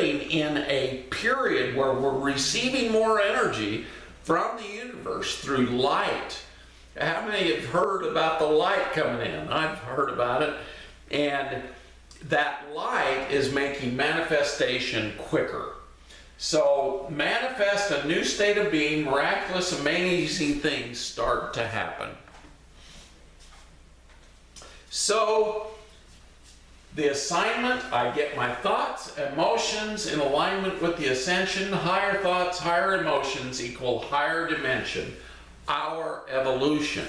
in a period where we're receiving more energy from the universe through light. How many have heard about the light coming in? I've heard about it. And that light is making manifestation quicker. So manifest a new state of being, miraculous, amazing things start to happen. So the assignment, I get my thoughts, emotions in alignment with the ascension. Higher thoughts, higher emotions equal higher dimension, our evolution.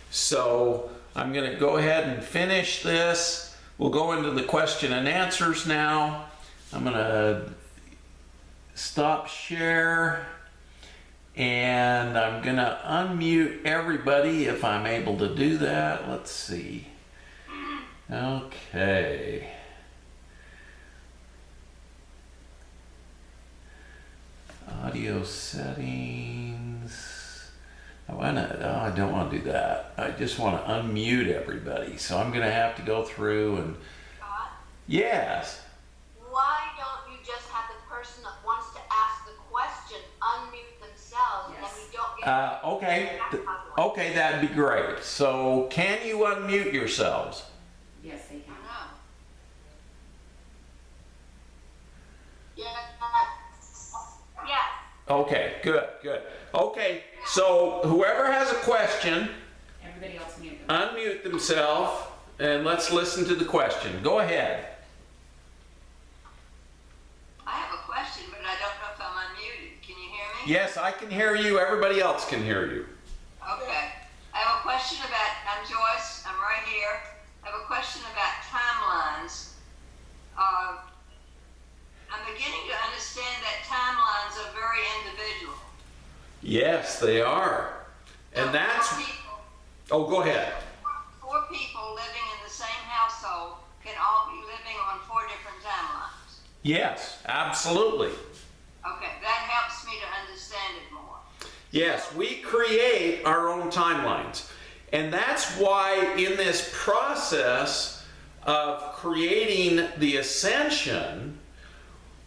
So I'm going to go ahead and finish this. We'll go into the question and answers now. I'm going to stop share, and I'm going to unmute everybody if I'm able to do that. Let's see. Okay. Audio settings. I don't want to do that. I just want to unmute everybody. So I'm going to have to go through and... Scott? Yes. Why don't you just have the person that wants to ask the question unmute themselves, and then we don't get... Okay. Okay, that'd be great. So can you unmute yourselves? Yes, they can. Yeah. Yeah. Okay, good, good. Okay, so whoever has a question, Everybody else mute them. unmute themselves and let's listen to the question. Go ahead. I have a question, but I don't know if I'm unmuted. Can you hear me? Yes, I can hear you. Everybody else can hear you. Okay. I have a question about, I'm Joyce, I'm right here. I have a question about timelines. I'm beginning to understand that timelines are very individual. Yes, they are. And So that's... four people, Oh, go ahead. four people living in the same household can all be living on four different timelines. Yes, absolutely. Okay, that helps me to understand it more. Yes, we create our own timelines. And that's why in this process of creating the ascension,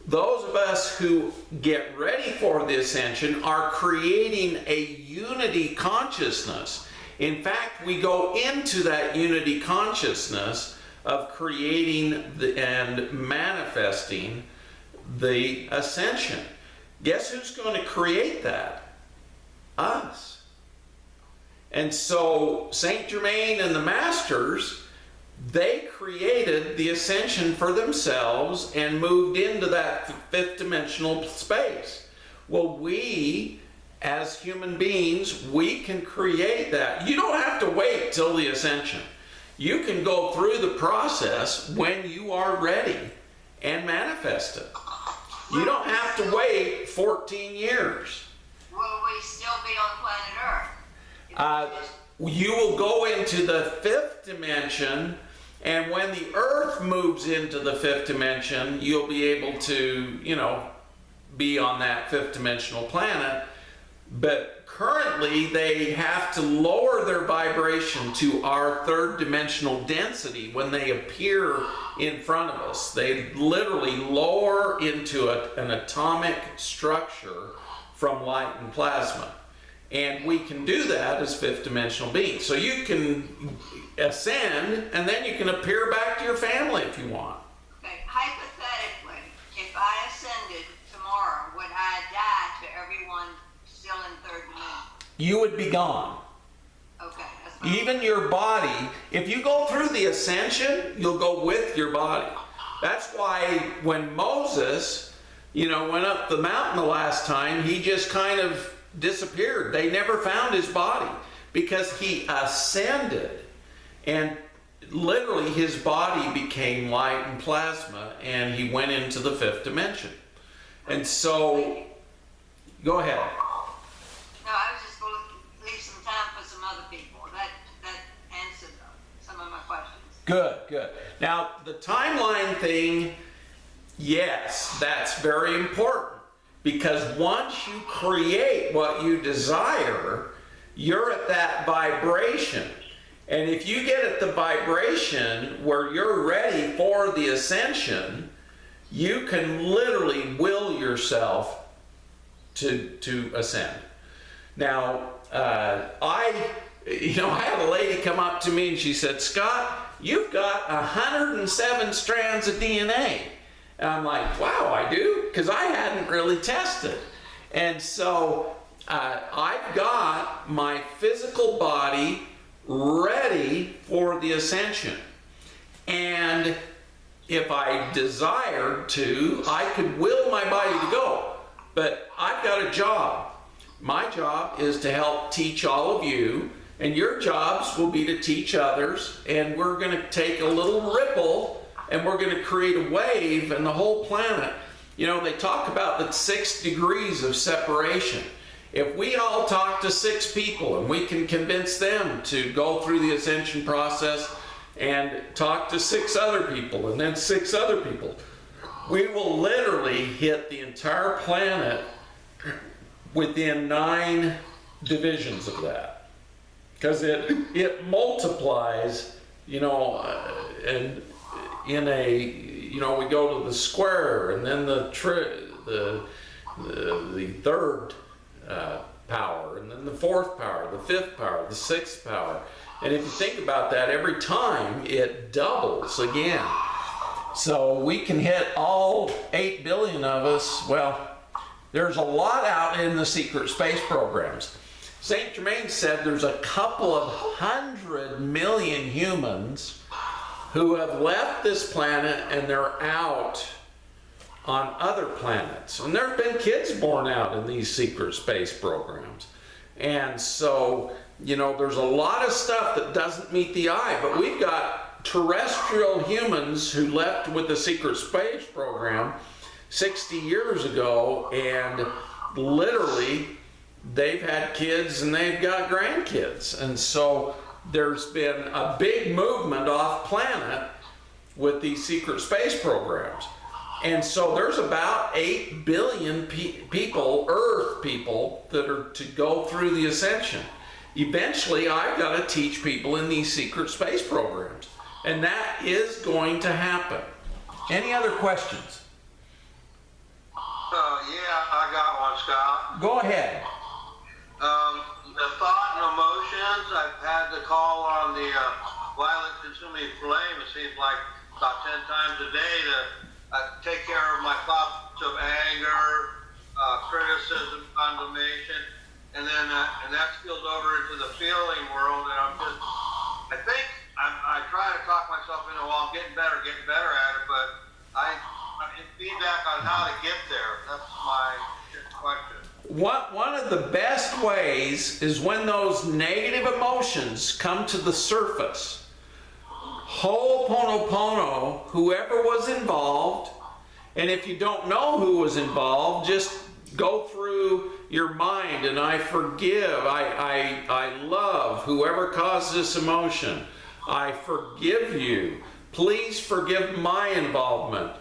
those of us who get ready for the ascension are creating a unity consciousness. In fact, we go into that unity consciousness of creating and manifesting the ascension. Guess who's going to create that? Us. And so Saint Germain and the Masters, they created the ascension for themselves and moved into that fifth dimensional space. Well, we, as human beings, we can create that. You don't have to wait till the ascension. You can go through the process when you are ready and manifest it. You don't have to wait 14 years. Will we still be on planet Earth? You will go into the fifth dimension, and when the Earth moves into the fifth dimension, you'll be able to, be on that fifth dimensional planet. But currently, they have to lower their vibration to our third dimensional density when they appear in front of us. They literally lower into an atomic structure from light and plasma. And we can do that as fifth dimensional beings. So you can ascend, and then you can appear back to your family if you want. Okay, hypothetically, if I ascended tomorrow, would I die to everyone still in third dimension? You would be gone. Okay, that's my Even your body, if you go through the ascension, you'll go with your body. That's why when Moses, went up the mountain the last time, he just kind of disappeared. They never found his body because he ascended, and literally his body became light and plasma, and he went into the fifth dimension. And so, go ahead. No, I was just going to leave some time for some other people. That answered some of my questions. Good, good. Now, the timeline thing, yes, that's very important. Because once you create what you desire, you're at that vibration. And if you get at the vibration where you're ready for the ascension, you can literally will yourself to ascend. Now, I had a lady come up to me and she said, Scott, you've got 107 strands of DNA. And I'm like, wow, I do? Because I hadn't really tested. And so I've got my physical body ready for the ascension. And if I desired to, I could will my body to go. But I've got a job. My job is to help teach all of you, and your jobs will be to teach others, and we're going to take a little ripple and we're going to create a wave and the whole planet. You know, they talk about the 6 degrees of separation. If we all talk to 6 people and we can convince them to go through the ascension process and talk to 6 other people and then 6 other people, we will literally hit the entire planet within 9 divisions of that. Because it multiplies, and in we go to the square and then the third power, and then the 4th power, the 5th power, the 6th power. And if you think about that, every time it doubles again. So we can hit all 8 billion of us. Well, there's a lot out in the secret space programs. St. Germain said there's a couple of 100 million humans who have left this planet and they're out on other planets. And there have been kids born out in these secret space programs. And so, there's a lot of stuff that doesn't meet the eye, but we've got terrestrial humans who left with the secret space program 60 years ago, and literally they've had kids and they've got grandkids. And so there's been a big movement off planet with these secret space programs. And so there's about 8 billion people, Earth people, that are to go through the ascension. Eventually, I've got to teach people in these secret space programs. And that is going to happen. Any other questions? Yeah, I got one, Scott. Go ahead. The thought and emotions, I've had to call on the violet consuming flame, it seems like about 10 times a day to take care of my thoughts of anger, criticism, condemnation, and then and that spills over into the feeling world, and I think I try to talk myself into, well, I'm getting better at it, but I need feedback on how to get there. That's my question. One of the best ways is when those negative emotions come to the surface. Ho'oponopono, whoever was involved, and if you don't know who was involved, just go through your mind and I forgive, I love whoever caused this emotion. I forgive you. Please forgive my involvement.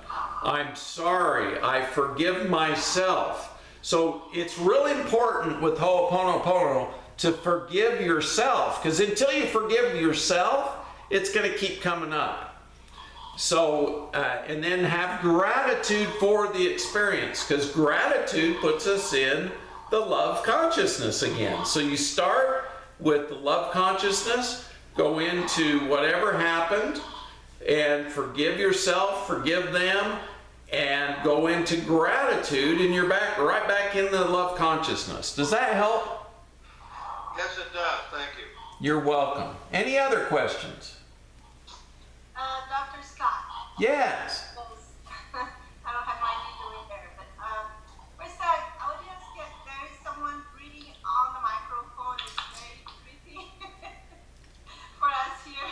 I'm sorry. I forgive myself. So it's really important with Ho'oponopono to forgive yourself, because until you forgive yourself, it's going to keep coming up. So, and then have gratitude for the experience, because gratitude puts us in the love consciousness again. So you start with the love consciousness, go into whatever happened, and forgive yourself, forgive them, and go into gratitude, and you're right back in the love consciousness. Does that help? Yes, it does. Thank you. You're welcome. Any other questions? Dr. Scott. Yes. I don't have my needle in there, but first I would just get, there is someone reading on the microphone. It's very creepy for us here.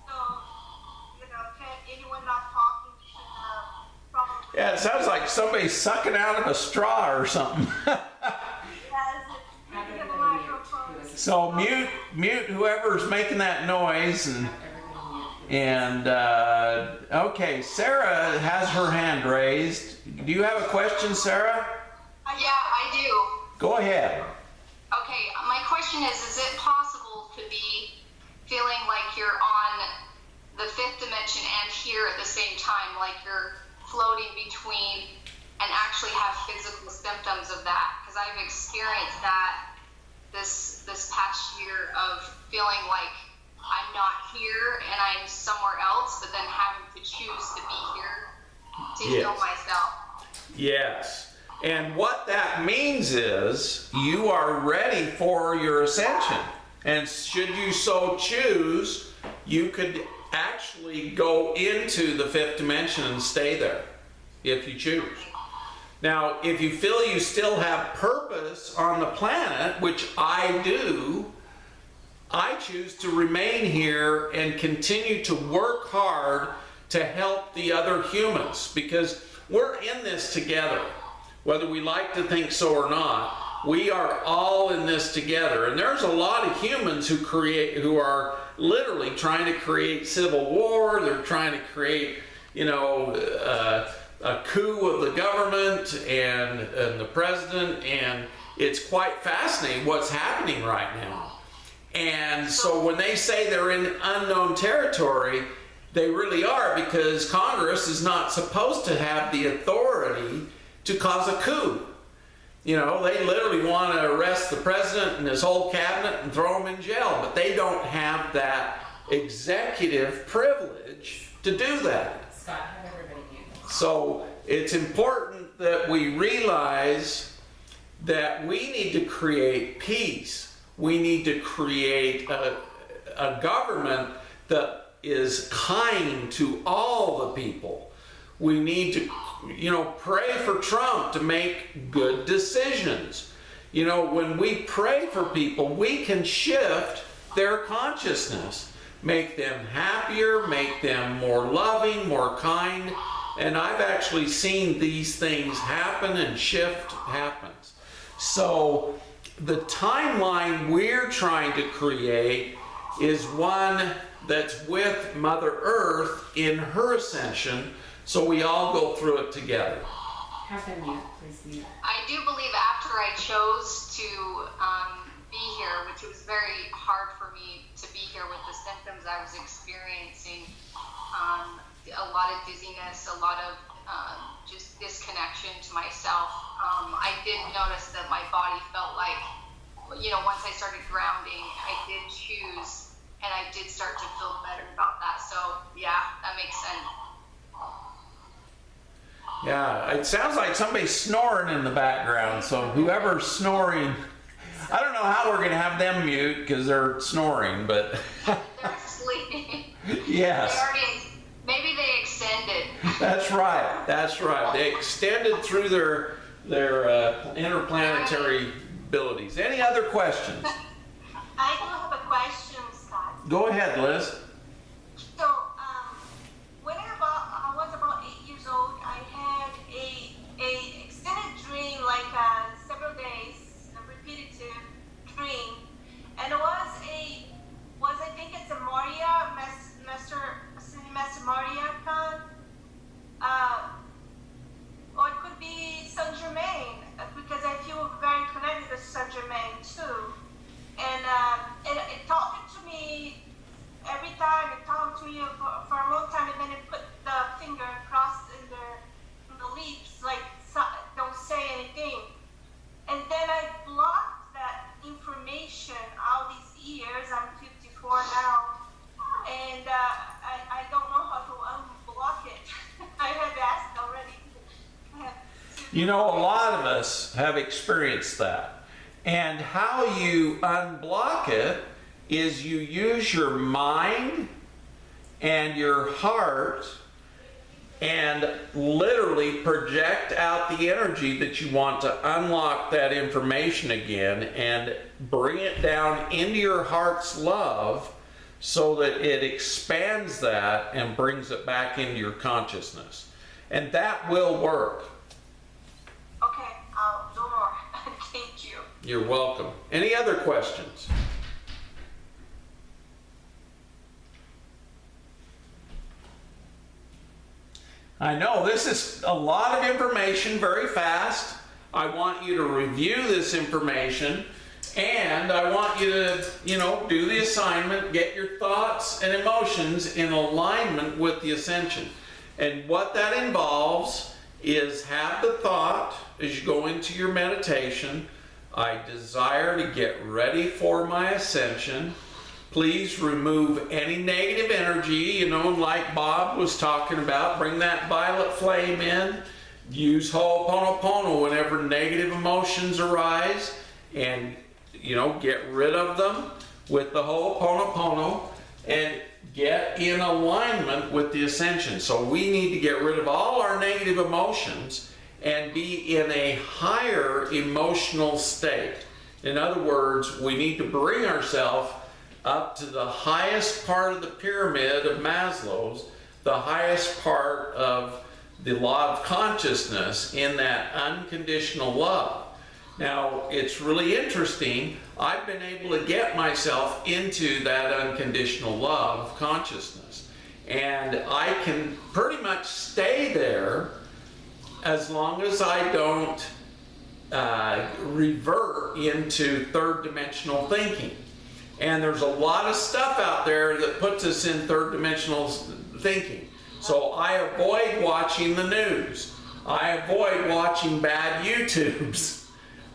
So, can anyone not talking should probably... Yeah, it sounds like somebody's sucking out of a straw or something. So mute whoever's making that noise, and okay, Sarah has her hand raised. Do you have a question, Sarah? Yeah, I do. Go ahead. Okay, my question is it possible to be feeling like you're on the 5th dimension and here at the same time, like you're floating between and actually have physical symptoms of that, because I've experienced that this past year of feeling like I'm not here and I'm somewhere else, but then having to choose to be here to heal myself. Yes. And what that means is you are ready for your ascension. And should you so choose, you could actually go into the fifth dimension and stay there if you choose. Now, if you feel you still have purpose on the planet, which I do, I choose to remain here and continue to work hard to help the other humans, because we're in this together. Whether we like to think so or not, we are all in this together. And there's a lot of humans who are literally trying to create civil war. They're trying to create, a coup of the government and the president, and it's quite fascinating what's happening right now. And so when they say they're in unknown territory, they really are, because Congress is not supposed to have the authority to cause a coup. They literally want to arrest the president and his whole cabinet and throw him in jail, but they don't have that executive privilege to do that. Scott, have everybody mute. So it's important that we realize that we need to create peace. We need to create a government that is kind to all the people. We need to, pray for Trump to make good decisions. When we pray for people, we can shift their consciousness, make them happier, make them more loving, more kind. And I've actually seen these things happen, and shift happens. So the timeline we're trying to create is one that's with Mother Earth in her ascension, so we all go through it together. Have them mute, please mute. I do believe after I chose to be here, which it was very hard for me to be here with the symptoms I was experiencing, a lot of dizziness, a lot of just disconnection to myself. I did notice that my body felt like, once I started grounding, I did choose, and I did start to feel better about that. So yeah, that makes sense. Yeah, it sounds like somebody's snoring in the background, so whoever's snoring, I don't know how we're going to have them mute because they're snoring, but... They're sleeping. Yes. Maybe they extended. That's right. They extended through their interplanetary abilities. Any other questions? I do have a question, Scott. Go ahead, Liz. So, when I was about 8 years old, I had a extended dream, like several days, a repetitive dream, and it was I think it's a Maria, Master Maria Khan, or it could be Saint Germain, because I feel very connected to Saint Germain too, and it talked to me. Every time it talked to me for a long time, and then it put the finger across in the lips, like, don't say anything. And then I blocked that information all these years. I'm 54 now, and I don't know how to unblock it. I have asked already. A lot of us have experienced that. And how you unblock it is you use your mind and your heart and literally project out the energy that you want to unlock that information again, and bring it down into your heart's love so that it expands that and brings it back into your consciousness. And that will work. Okay, I'll do more. Thank you. You're welcome. Any other questions? I know this is a lot of information very fast. I want you to review this information, and I want you to, do the assignment, get your thoughts and emotions in alignment with the Ascension. And what that involves is have the thought as you go into your meditation, I desire to get ready for my ascension. Please remove any negative energy, like Bob was talking about. Bring that violet flame in. Use Ho'oponopono whenever negative emotions arise, and get rid of them with the Ho'oponopono and get in alignment with the ascension. So we need to get rid of all our negative emotions and be in a higher emotional state. In other words, we need to bring ourselves up to the highest part of the pyramid of Maslow's, the highest part of the law of consciousness, in that unconditional love. Now, it's really interesting. I've been able to get myself into that unconditional love consciousness. And I can pretty much stay there as long as I don't revert into third dimensional thinking. And there's a lot of stuff out there that puts us in third dimensional thinking. So I avoid watching the news. I avoid watching bad YouTubes.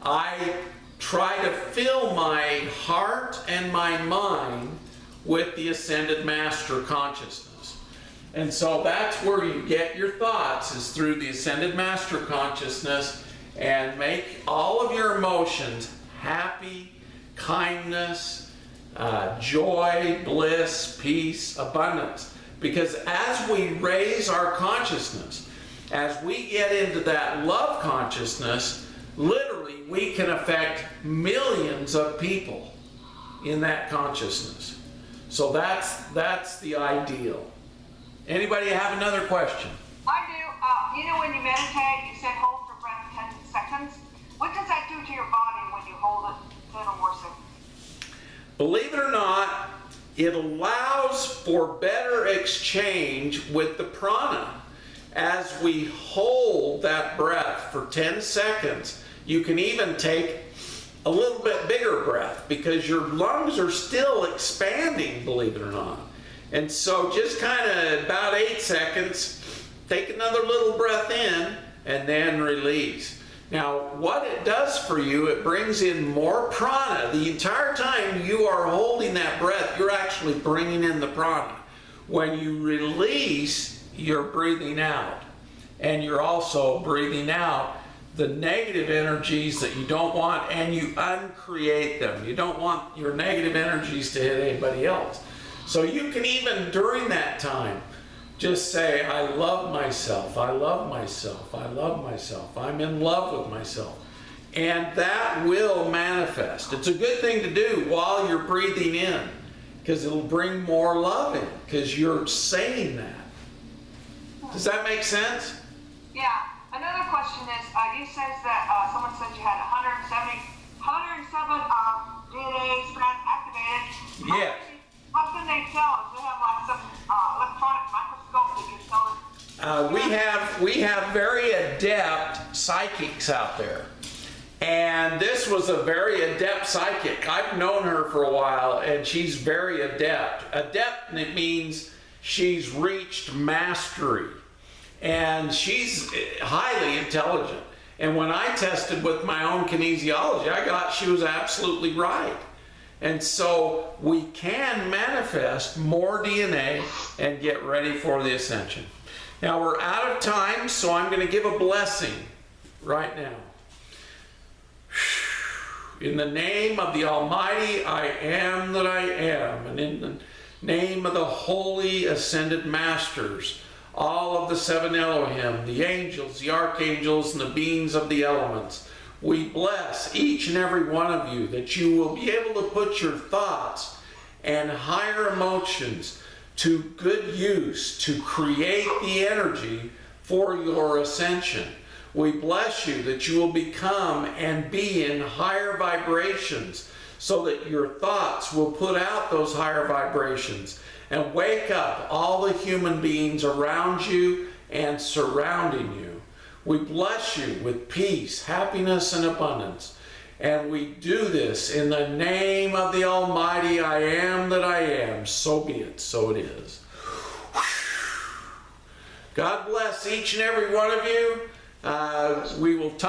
I try to fill my heart and my mind with the Ascended Master consciousness. And so that's where you get your thoughts, is through the Ascended Master consciousness, and make all of your emotions happy, kindness, joy, bliss, peace, abundance. Because as we raise our consciousness, as we get into that love consciousness, literally we can affect millions of people in that consciousness. So that's the ideal. Anybody have another question? I do. When you meditate, you said hold your breath 10 seconds. What does that do to your body when you hold it 10 or more seconds? Believe it or not, it allows for better exchange with the prana. As we hold that breath for 10 seconds, you can even take a little bit bigger breath because your lungs are still expanding, believe it or not. And so just kind of about 8 seconds, take another little breath in and then release. Now, what it does for you, it brings in more prana. The entire time you are holding that breath, you're actually bringing in the prana. When you release, you're breathing out. And you're also breathing out the negative energies that you don't want, and you uncreate them. You don't want your negative energies to hit anybody else. So you can even, during that time, just say, I love myself, I love myself, I love myself, I'm in love with myself. And that will manifest. It's a good thing to do while you're breathing in, because it'll bring more love in, because you're saying that. Does that make sense? Yeah. Another question is, you said that someone said you had 107 DNA strands activated. Yes. How can they tell? Do they have like some electronic microscope that can tell it? We have very adept psychics out there. And this was a very adept psychic. I've known her for a while, and she's very adept. Adept, it means she's reached mastery. And she's highly intelligent. And when I tested with my own kinesiology, I got she was absolutely right. And so we can manifest more DNA and get ready for the ascension. Now we're out of time, so I'm going to give a blessing right now. In the name of the Almighty, I am that I am, and in the name of the holy ascended masters, all of the seven Elohim, the angels, the archangels, and the beings of the elements, we bless each and every one of you that you will be able to put your thoughts and higher emotions to good use to create the energy for your ascension. We bless you that you will become and be in higher vibrations so that your thoughts will put out those higher vibrations and wake up all the human beings around you and surrounding you. We bless you with peace, happiness, and abundance. And we do this in the name of the Almighty, I am that I am. So be it, so it is. God bless each and every one of you. We will talk.